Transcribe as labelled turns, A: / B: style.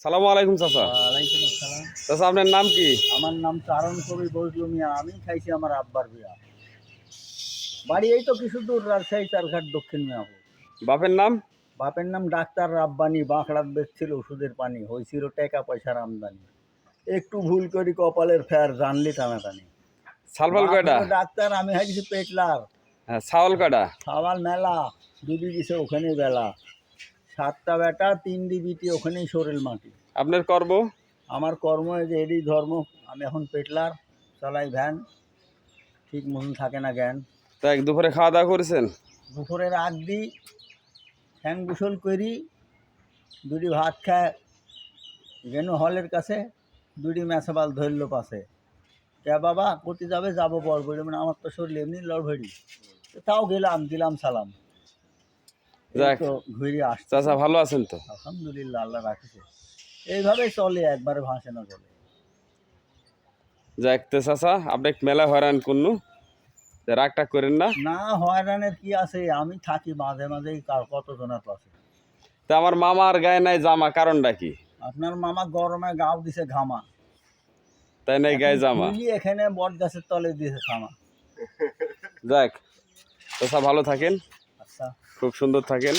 A: সালামু আলাইকুম চাচা।
B: ওয়ালাইকুম আসসালাম।
A: চাচা আপনার নাম কি?
B: আমার নাম চারণ কবি বজলু মিয়া। আমি খাইছি আমার আব্বার বিয়া। বাড়ি এই তো কিছু দূর, রাজশাহী চারঘাট, দক্ষিণ মিয়াপুর।
A: বাপের নাম?
B: বাপের নাম ডাক্তার রাব্বানি। বাঁকড়াত বেচছিল ওষুধের পানি, হয়েছিল টাকা পয়সার আমদানি। একটু ভুল করি কপালের ফের, জানলি টানাটানি।
A: সালফাল
B: বাপ
A: কয়টা?
B: হলো ডাক্তার, আমি হাইছি পেটলার।
A: হ্যাঁ, ছাওয়াল কয়টা?
B: সাওয়াল মেলা, দুদি গেছে ওখানে বেলা। 7টা বেটা, 3 বিটি, ওখানেই শরীর মাটি।
A: আপনার কর্ম?
B: আমার কর্ম এই যে এরই ধর্ম। আমি এখন পেটলার, চালাই ভ্যান, ঠিক মতন থাকে না জ্ঞান।
A: তাই দুপুরে খাওয়া দাওয়া করেছেন?
B: দুপুরের আগ দিই, ঠ্যাং গোসল করি, দুটি ভাত খায় গেনু হলের কাছে, দুটি ম্যাসাবাল ধরল পাশে। কে বাবা কোথায় যাবে? যাবো বরবরি। মানে আমার তো শরীর এমনি লড়ভড়ি, তাও গেলাম, দিলাম সালাম। এই
A: যাক
B: তো ঘুরে আসছে।
A: চাচা, ভালো আছেন তো?
B: আলহামদুলিল্লাহ, আল্লাহ রাখছে। এইভাবে চলে, একবারে ভাসে না চলে।
A: যাক তো চাচা, আপনি মেলা হয়রান করনু, রাগটা করেন না।
B: না, হয়রানের কি আছে, আমি থাকি মাঝে মাঝেই কতজনের পাশে।
A: তা আমার মামার গায়ে নাই জামা, কারণটা কি?
B: আপনার মামা গরমে গাও দিছে ঘামা,
A: তাই নাই গায়ে জামা?
B: খুলি এখানে বট গাছের তলে দিয়েছে থামা।
A: যাক চাচা, ভালো থাকেন,
B: আচ্ছা।
A: খুব সুন্দর থাকেন।